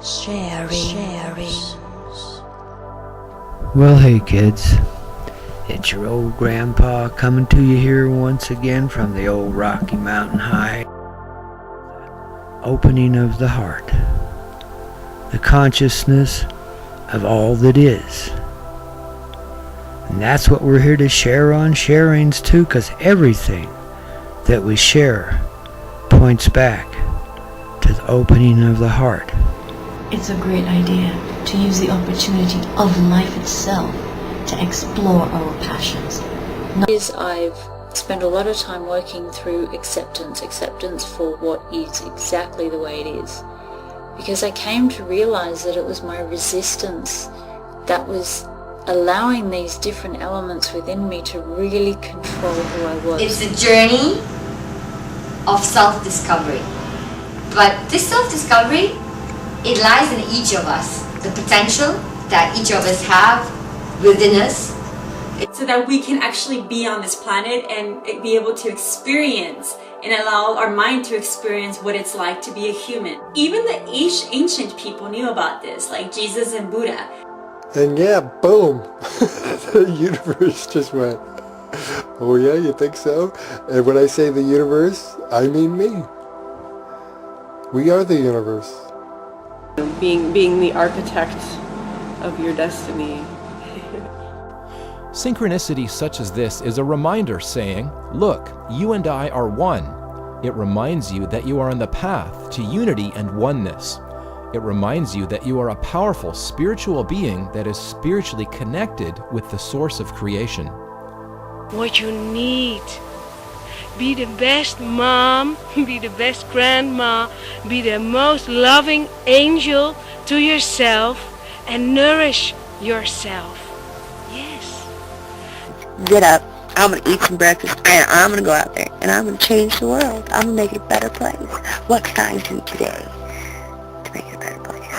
Sharing. Well, hey kids, it's your old grandpa coming to you here once again from the old Rocky Mountain High. Opening of the heart, the consciousness of all that is. And that's what we're here to share on Sharings too, because everything that we share points back to the opening of the heart. It's a great idea to use the opportunity of life itself to explore our passions. I've spent a lot of time working through acceptance for what is exactly the way it is. Because I came to realize that it was my resistance that was allowing these different elements within me to really control who I was. It's a journey of self-discovery. But this self-discovery, it lies in each of us, the potential that each of us have within us. So that we can actually be on this planet and be able to experience and allow our mind to experience what it's like to be a human. Even the ancient people knew about this, like Jesus and Buddha. And yeah, boom, the universe just went, oh yeah, you think so? And when I say the universe, I mean me. We are the universe. Being the architect of your destiny. Synchronicity such as this is a reminder saying, look, you and I are one. It reminds you that you are on the path to unity and oneness. It reminds you that you are a powerful spiritual being that is spiritually connected with the source of creation. What you need. Be the best mom, be the best grandma, be the most loving angel to yourself and nourish yourself. Yes. Get up, I'm going to eat some breakfast and I'm going to go out there and I'm going to change the world. I'm going to make it a better place. What can I do today to make it a better place?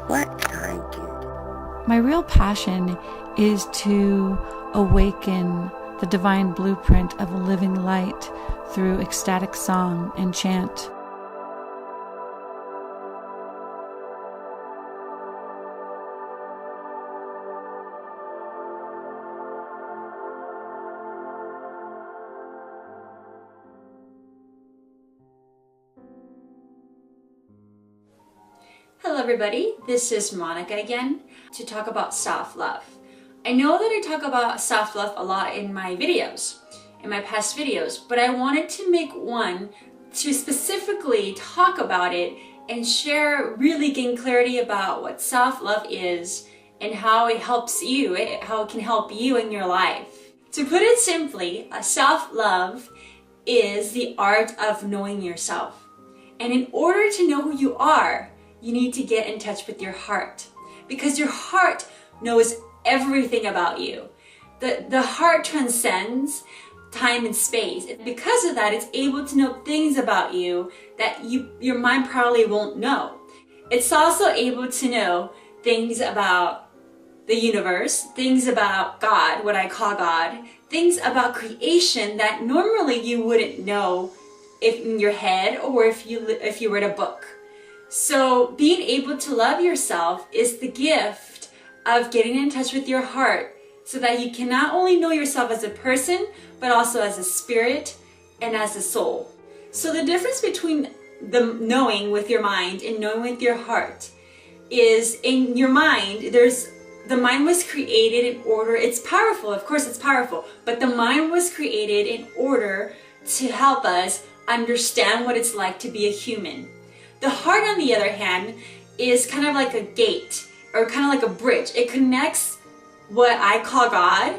What can I do? My real passion is to awaken the divine blueprint of a living light through ecstatic song and chant. Hello everybody, this is Monica again to talk about self-love. I know that I talk about self-love a lot in my videos, in my past videos, but I wanted to make one to specifically talk about it and share, really gain clarity about what self-love is and how it helps you, how it can help you in your life. To put it simply, self-love is the art of knowing yourself. And in order to know who you are, you need to get in touch with your heart, because your heart knows everything about you. The heart transcends time and space. Because of that, it's able to know things about you that your mind probably won't know. It's also able to know things about the universe, things about God, what I call God, things about creation that normally you wouldn't know if in your head or if you read a book. So being able to love yourself is the gift of getting in touch with your heart so that you can not only know yourself as a person, but also as a spirit and as a soul. So the difference between the knowing with your mind and knowing with your heart is in your mind, the mind was created in order, it's powerful, of course it's powerful, but the mind was created in order to help us understand what it's like to be a human. The heart, on the other hand, is kind of like a gate or kind of like a bridge. It connects what I call God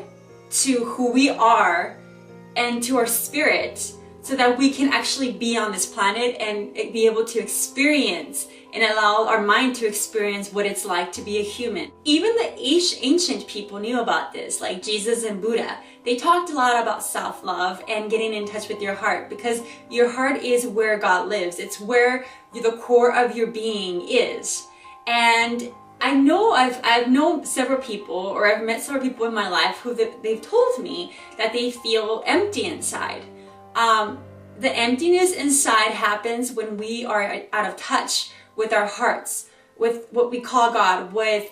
to who we are and to our spirit so that we can actually be on this planet and be able to experience and allow our mind to experience what it's like to be a human. Even the ancient people knew about this, like Jesus and Buddha. They talked a lot about self-love and getting in touch with your heart, because your heart is where God lives. It's where the core of your being is. And I know I've known several people, or I've met several people in my life who they've told me that they feel empty inside. The emptiness inside happens when we are out of touch with our hearts, with what we call God, with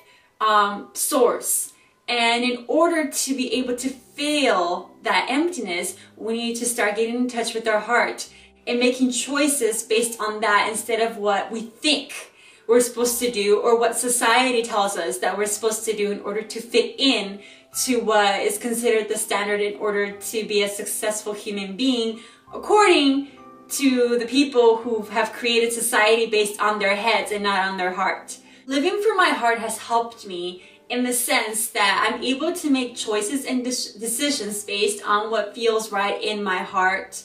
Source. And in order to be able to feel that emptiness, we need to start getting in touch with our heart and making choices based on that, instead of what we think we're supposed to do or what society tells us that we're supposed to do in order to fit in to what is considered the standard in order to be a successful human being, according to the people who have created society based on their heads and not on their heart. Living from my heart has helped me in the sense that I'm able to make choices and decisions based on what feels right in my heart.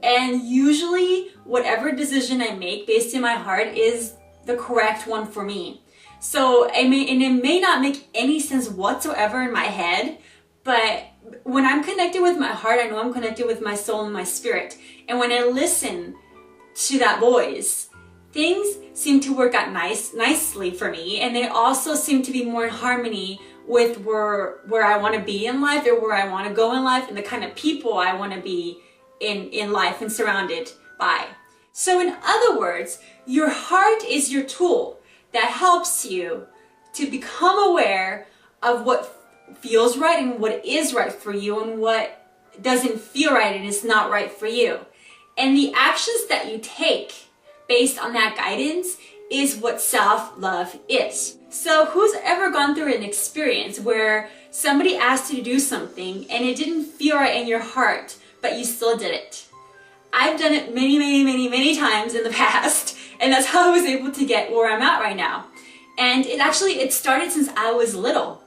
And usually whatever decision I make based in my heart is the correct one for me. So it may not make any sense whatsoever in my head, but when I'm connected with my heart, I know I'm connected with my soul and my spirit. And when I listen to that voice, things seem to work out nicely for me, and they also seem to be more in harmony with where I want to be in life, or where I want to go in life, and the kind of people I want to be in life and surrounded by. So in other words, your heart is your tool that helps you to become aware of what feels right and what is right for you, and what doesn't feel right and is not right for you. And the actions that you take based on that guidance is what self-love is. So who's ever gone through an experience where somebody asked you to do something and it didn't feel right in your heart, but you still did it? I've done it many times in the past, and that's how I was able to get where I'm at right now. And it started since I was little.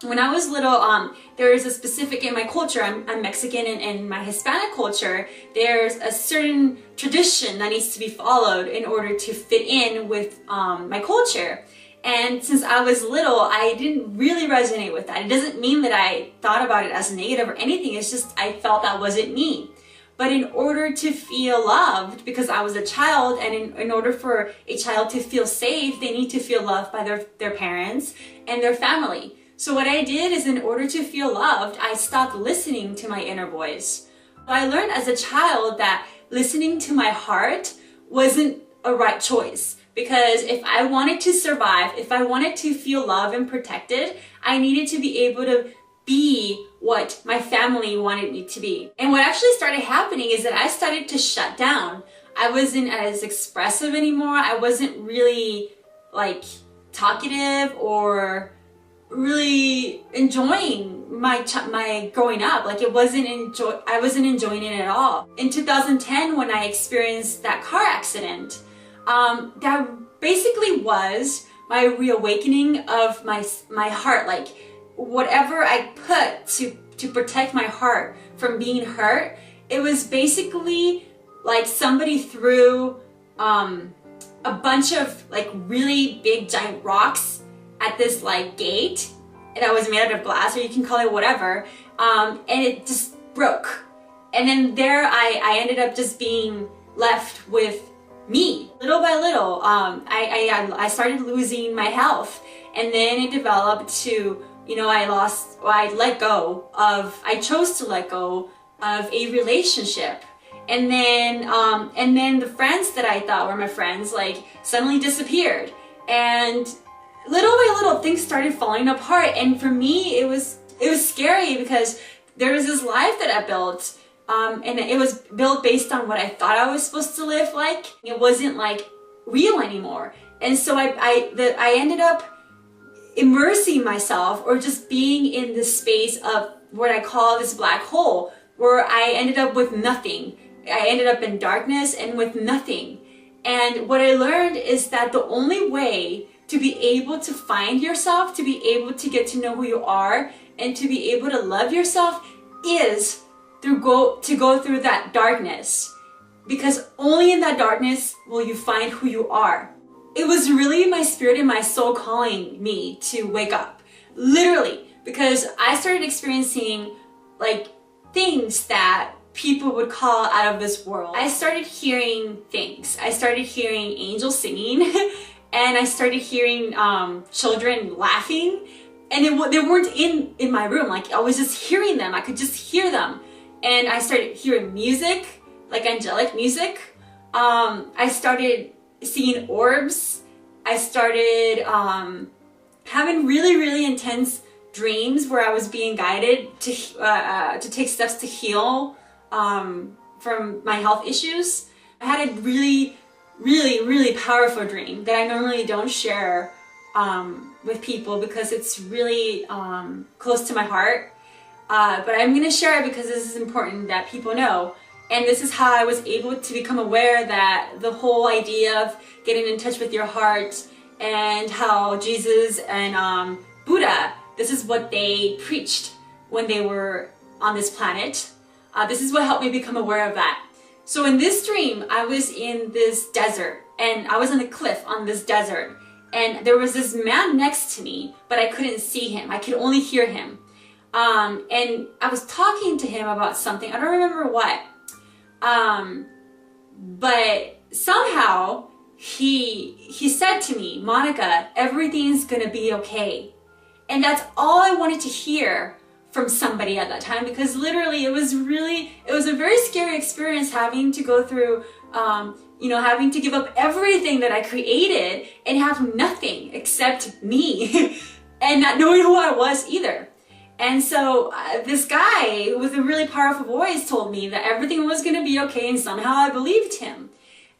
When I was little, there is a specific, in my culture, I'm Mexican, and in my Hispanic culture, there's a certain tradition that needs to be followed in order to fit in with my culture. And since I was little, I didn't really resonate with that. It doesn't mean that I thought about it as negative or anything, it's just I felt that wasn't me. But in order to feel loved, because I was a child, and in order for a child to feel safe, they need to feel loved by their parents and their family. So what I did is, in order to feel loved, I stopped listening to my inner voice. I learned as a child that listening to my heart wasn't a right choice, because if I wanted to survive, if I wanted to feel loved and protected, I needed to be able to be what my family wanted me to be. And what actually started happening is that I started to shut down. I wasn't as expressive anymore. I wasn't really talkative or really enjoying my growing up. I wasn't enjoying it at all. In 2010, when I experienced that car accident, that basically was my reawakening of my heart. Whatever I put to protect my heart from being hurt, it was basically like somebody threw a bunch of really big giant rocks at this gate that was made out of glass, or you can call it whatever, and it just broke. And then there I ended up just being left with me. Little by little, I started losing my health, and then it developed to, I chose to let go of a relationship. And then the friends that I thought were my friends, suddenly disappeared. And little by little, things started falling apart. And for me, it was scary, because there was this life that I built, and it was built based on what I thought I was supposed to live like. It wasn't real anymore. And so I ended up immersing myself, or just being in this space of what I call this black hole, where I ended up with nothing. I ended up in darkness and with nothing. And what I learned is that the only way to be able to find yourself, to be able to get to know who you are, and to be able to love yourself is to go through that darkness. because only in that darkness will you find who you are. It was really my spirit and my soul calling me to wake up, literally, because I started experiencing like things that people would call out of this world. I started hearing things. I started hearing angels singing and I started hearing children laughing, and they weren't in my room. Like, I was just hearing them. I could just hear them. And I started hearing music, like angelic music. I started seeing orbs. I started having really, really intense dreams where I was being guided to take steps to heal from my health issues. I had a really, really, really powerful dream that I normally don't share with people because it's really close to my heart. But I'm going to share it because this is important that people know. And this is how I was able to become aware that the whole idea of getting in touch with your heart and how Jesus and Buddha, this is what they preached when they were on this planet. This is what helped me become aware of that. So in this dream, I was in this desert and I was on a cliff on this desert. And there was this man next to me, but I couldn't see him. I could only hear him. And I was talking to him about something. I don't remember what. But somehow he said to me, Monica, everything's gonna be okay. And that's all I wanted to hear from somebody at that time, because literally it was a very scary experience having to go through, having to give up everything that I created and have nothing except me and not knowing who I was either. And so this guy with a really powerful voice told me that everything was going to be okay, and somehow I believed him.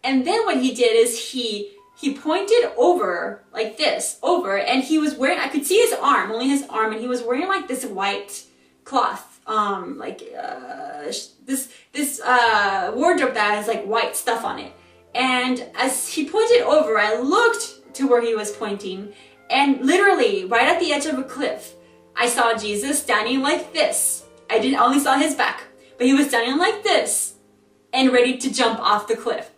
And then what he did is he pointed over like this, and he was wearing, I could see his arm, only his arm, and he was wearing like this white cloth, this wardrobe that has like white stuff on it. And as he pointed over, I looked to where he was pointing, and literally right at the edge of a cliff, I saw Jesus standing like this. I only saw his back, but he was standing like this and ready to jump off the cliff.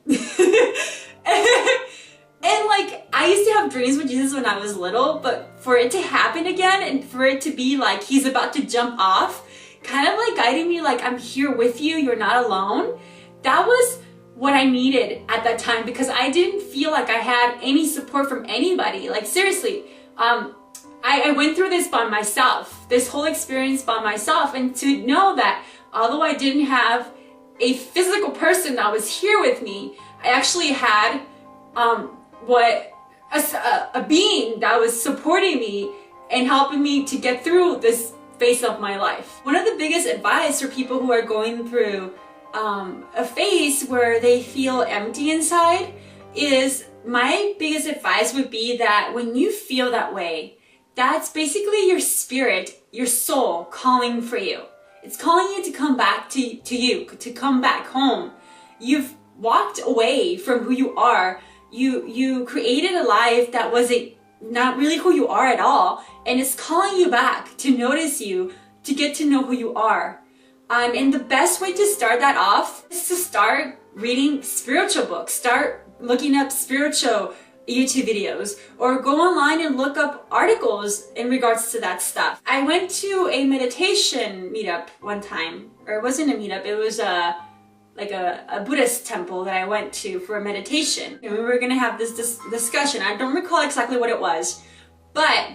And like, I used to have dreams with Jesus when I was little, but for it to happen again and for it to be like he's about to jump off, kind of like guiding me like, I'm here with you, you're not alone. That was what I needed at that time, because I didn't feel like I had any support from anybody. Like, seriously, I went through this by myself, this whole experience by myself, and to know that although I didn't have a physical person that was here with me, I actually had a being that was supporting me and helping me to get through this phase of my life. One of the biggest advice for people who are going through a phase where they feel empty inside is, my biggest advice would be that when you feel that way, that's basically your spirit, your soul calling for you. It's calling you to come back to you, to come back home. You've walked away from who you are. You created a life that wasn't not really who you are at all, and it's calling you back to notice you, to get to know who you are. And the best way to start that off is to start reading spiritual books. Start looking up spiritual YouTube videos, or go online and look up articles in regards to that stuff. I went to a meditation meetup one time, or it wasn't a meetup, it was like a Buddhist temple that I went to for a meditation. And we were gonna have this discussion. I don't recall exactly what it was, but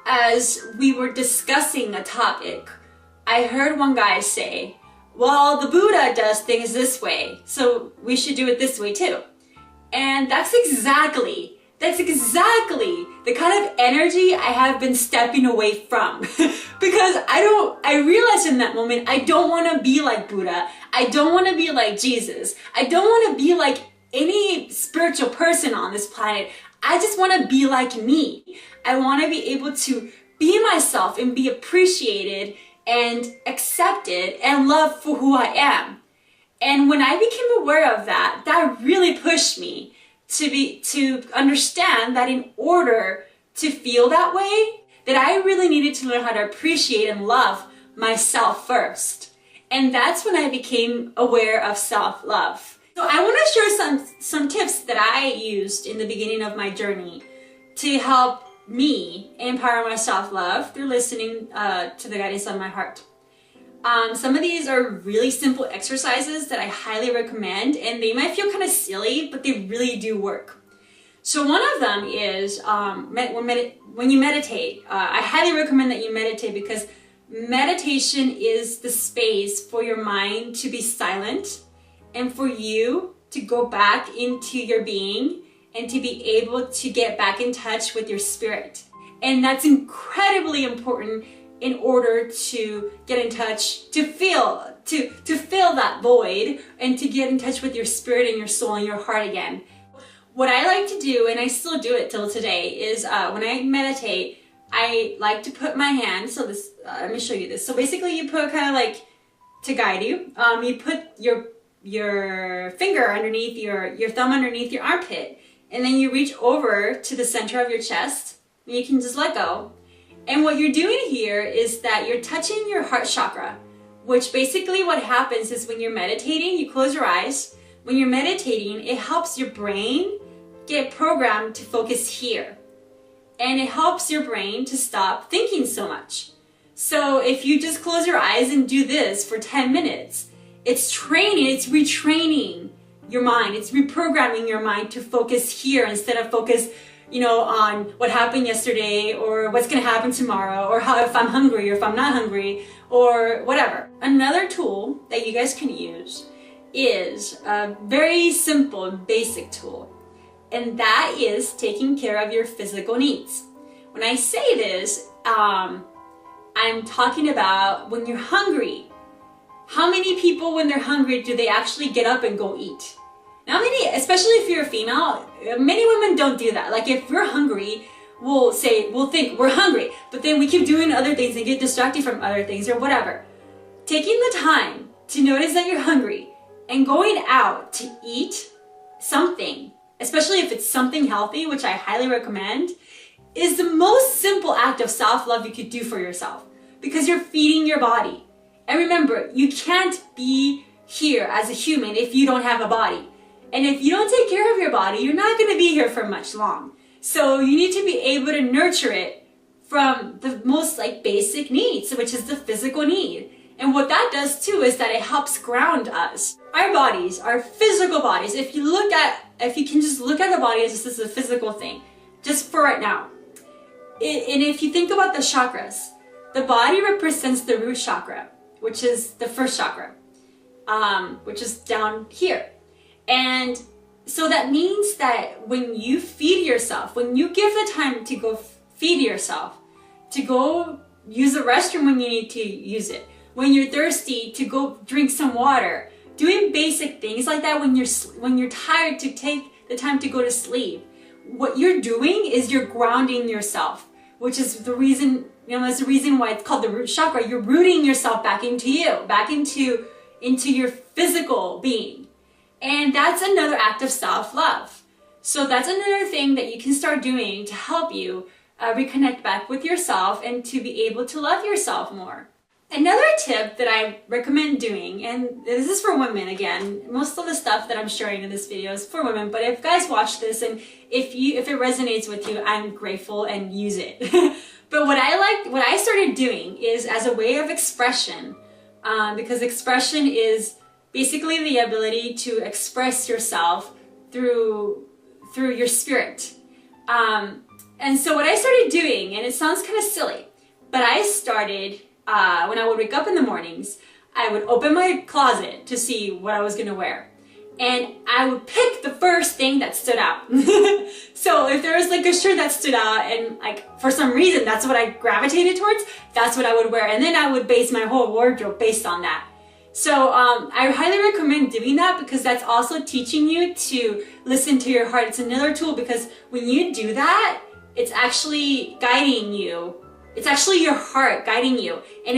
as we were discussing a topic, I heard one guy say, well, the Buddha does things this way, so we should do it this way too. And that's exactly the kind of energy I have been stepping away from. Because I realized in that moment, I don't want to be like Buddha. I don't want to be like Jesus. I don't want to be like any spiritual person on this planet. I just want to be like me. I want to be able to be myself and be appreciated and accepted and loved for who I am. And when I became aware of that, that really pushed me to understand that in order to feel that way, that I really needed to learn how to appreciate and love myself first. And that's when I became aware of self-love. So I want to share some tips that I used in the beginning of my journey to help me empower my self-love through listening to the guidance of my heart. Some of these are really simple exercises that I highly recommend, and they might feel kind of silly, but they really do work. So one of them is when you meditate. I highly recommend that you meditate, because meditation is the space for your mind to be silent and for you to go back into your being and to be able to get back in touch with your spirit. And that's incredibly important in order to get in touch, to fill that void, and to get in touch with your spirit and your soul and your heart again. What I like to do, and I still do it till today, is when I meditate, I like to put my hand, so this, let me show you this. So basically you put kind of like, to guide you, you put your finger underneath your thumb underneath your armpit, and then you reach over to the center of your chest, and you can just let go. And what you're doing here is that you're touching your heart chakra, which basically what happens is when you're meditating, you close your eyes. When you're meditating, it helps your brain get programmed to focus here. And it helps your brain to stop thinking so much. So if you just close your eyes and do this for 10 minutes, it's training, it's retraining your mind. It's reprogramming your mind to focus here instead of focus, on what happened yesterday, or what's going to happen tomorrow, or how, if I'm hungry or if I'm not hungry, or whatever. Another tool that you guys can use is a very simple, basic tool, and that is taking care of your physical needs. When I say this, I'm talking about when you're hungry. How many people, when they're hungry, do they actually get up and go eat? Now, especially if you're a female, many women don't do that. Like, if we're hungry, we'll think we're hungry, but then we keep doing other things and get distracted from other things or whatever. Taking the time to notice that you're hungry and going out to eat something, especially if it's something healthy, which I highly recommend, is the most simple act of self-love you could do for yourself, because you're feeding your body. And remember, you can't be here as a human if you don't have a body. And if you don't take care of your body, you're not going to be here for much long. So you need to be able to nurture it from the most basic needs, which is the physical need. And what that does too is that it helps ground us. Our bodies, our physical bodies, if you can just look at the body as just a physical thing, just for right now. And if you think about the chakras, the body represents the root chakra, which is the first chakra, which is down here. And so that means that when you feed yourself, when you give the time to go feed yourself, to go use the restroom when you need to use it, when you're thirsty, to go drink some water, doing basic things like that when you're tired, to take the time to go to sleep, what you're doing is you're grounding yourself, which is the reason, that's the reason why it's called the root chakra. You're rooting yourself back into you, back into your physical being. And that's another act of self-love. So that's another thing that you can start doing to help you reconnect back with yourself and to be able to love yourself more. Another tip that I recommend doing, and this is for women again, most of the stuff that I'm sharing in this video is for women, but if guys watch this and if it resonates with you, I'm grateful and use it. But what I started doing is as a way of expression, because expression is basically the ability to express yourself through your spirit. And so what I started doing, and it sounds kind of silly, but I started, when I would wake up in the mornings, I would open my closet to see what I was going to wear. And I would pick the first thing that stood out. So if there was a shirt that stood out and for some reason that's what I gravitated towards, that's what I would wear. And then I would base my whole wardrobe based on that. So I highly recommend doing that, because that's also teaching you to listen to your heart. It's another tool, because when you do that, it's actually guiding you. It's actually your heart guiding you. And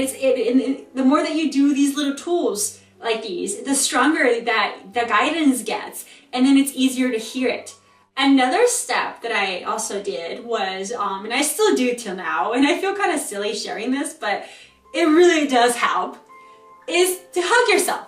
the more that you do these little tools like these, the stronger that the guidance gets, and then it's easier to hear it. Another step that I also did was, and I still do till now, and I feel kind of silly sharing this, but it really does help. is to hug yourself.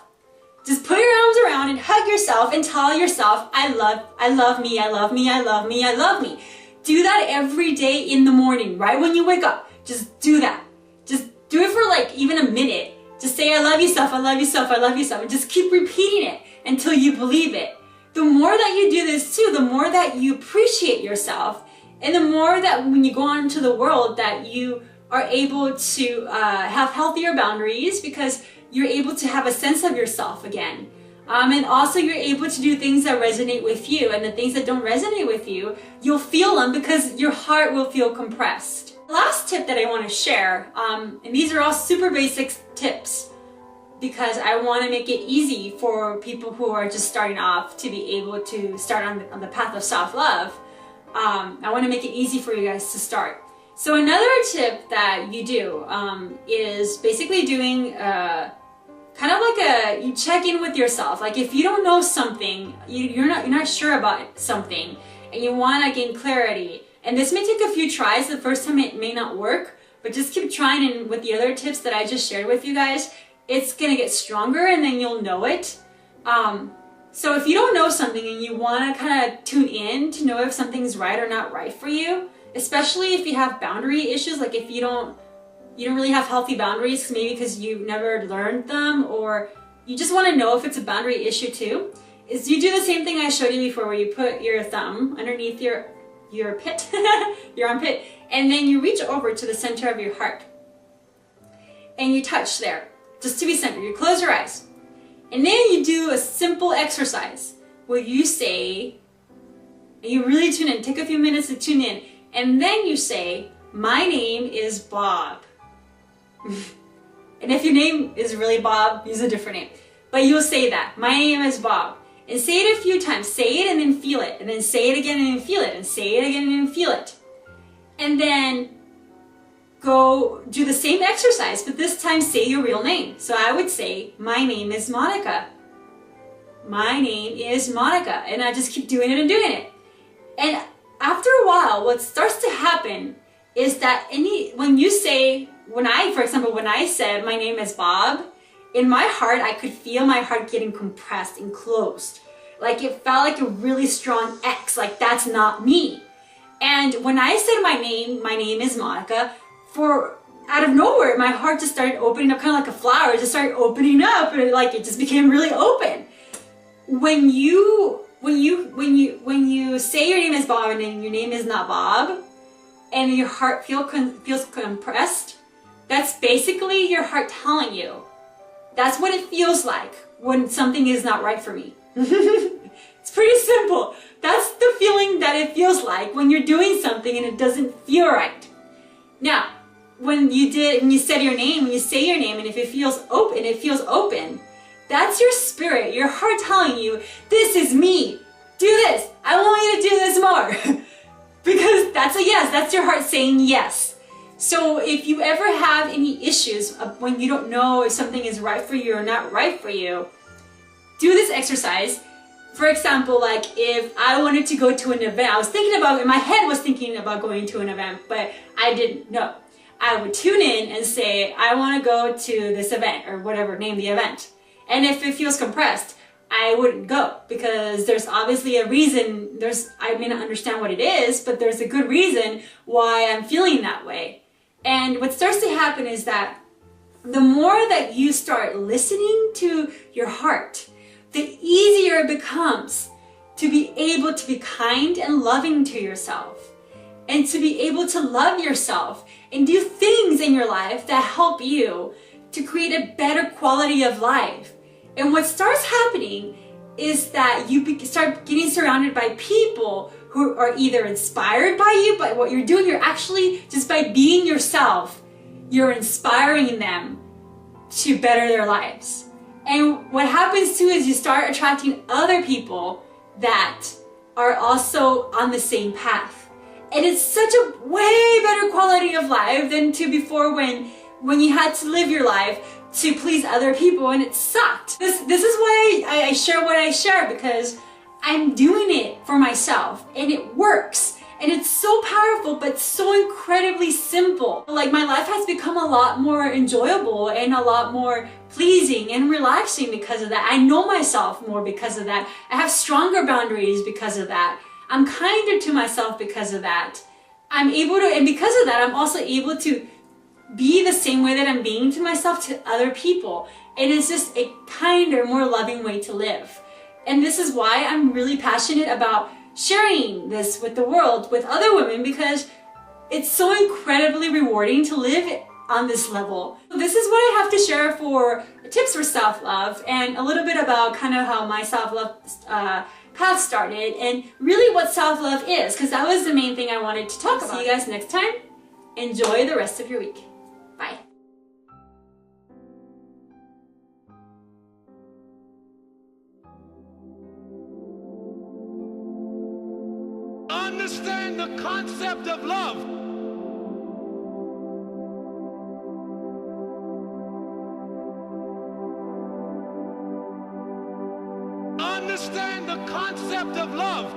Just put your arms around and hug yourself and tell yourself, I love me, I love me, I love me, I love me. Do that every day in the morning, right when you wake up. Just do that. Just do it for like even a minute. Just say, I love you, self, I love you, self, I love you, self. And just keep repeating it until you believe it. The more that you do this too, the more that you appreciate yourself, and the more that when you go out into the world that you are able to have healthier boundaries, because you're able to have a sense of yourself again. And also you're able to do things that resonate with you, and the things that don't resonate with you, you'll feel them because your heart will feel compressed. The last tip that I want to share, and these are all super basic tips, because I want to make it easy for people who are just starting off to be able to start on the path of self-love. I want to make it easy for you guys to start. So another tip that you do is basically doing kind of like you check in with yourself. Like if you don't know something, you're not sure about something, and you want to gain clarity. And this may take a few tries. The first time it may not work, but just keep trying. And with the other tips that I just shared with you guys, it's gonna get stronger, and then you'll know it. So if you don't know something and you want to kind of tune in to know if something's right or not right for you, especially if you have boundary issues, like if you don't really have healthy boundaries, maybe because you never learned them, or you just want to know if it's a boundary issue too, is you do the same thing I showed you before, where you put your thumb underneath your pit, your armpit, and then you reach over to the center of your heart and you touch there, just to be centered. You close your eyes, and then you do a simple exercise where you say, and you really tune in, take a few minutes to tune in, and then you say, my name is Bob. And if your name is really Bob, use a different name. But you'll say that, my name is Bob. And say it a few times. Say it and then feel it. And then say it again and then feel it. And say it again and then feel it. And then go do the same exercise, but this time say your real name. So I would say, my name is Monica. My name is Monica. And I just keep doing it and doing it. And after a while, what starts to happen is that when I said my name is Bob, in my heart, I could feel my heart getting compressed and closed. Like it felt like a really strong X, like that's not me. And when I said my name is Monica, out of nowhere, my heart just started opening up, kind of like a flower. It just started opening up, and it just became really open. When you say your name is Bob and your name is not Bob, and your heart feels compressed, that's basically your heart telling you. That's what it feels like when something is not right for me. It's pretty simple. That's the feeling that it feels like when you're doing something and it doesn't feel right. Now, when you say your name, and if it feels open, that's your spirit, your heart telling you, this is me. Do this. I want you to do this more. Because that's a yes. That's your heart saying yes. So if you ever have any issues when you don't know if something is right for you or not right for you, do this exercise. For example, like if I wanted to go to an event, my head was thinking about going to an event, but I didn't know. I would tune in and say, I want to go to this event, or whatever, name the event. And if it feels compressed, I wouldn't go, because there's obviously a reason. I may not understand what it is, but there's a good reason why I'm feeling that way. And what starts to happen is that the more that you start listening to your heart, the easier it becomes to be able to be kind and loving to yourself, and to be able to love yourself and do things in your life that help you to create a better quality of life. And what starts happening is that you start getting surrounded by people who are either inspired by you, by what you're doing. You're actually, just by being yourself, you're inspiring them to better their lives. And what happens too is you start attracting other people that are also on the same path. And it's such a way better quality of life than to before, when you had to live your life to please other people and it sucked. This is why I share what I share, because I'm doing it for myself and it works. And it's so powerful, but so incredibly simple. Like, my life has become a lot more enjoyable and a lot more pleasing and relaxing because of that. I know myself more because of that. I have stronger boundaries because of that. I'm kinder to myself because of that. I'm able to, and because of that, I'm also able to be the same way that I'm being to myself to other people. And it's just a kinder, more loving way to live. And this is why I'm really passionate about sharing this with the world, with other women, because it's so incredibly rewarding to live on this level. This is what I have to share for tips for self-love, and a little bit about kind of how my self-love path started, and really what self-love is, because that was the main thing I wanted to talk about. See you guys next time. Enjoy the rest of your week. Bye. Understand the concept of love. Understand the concept of love.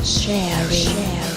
Sharing.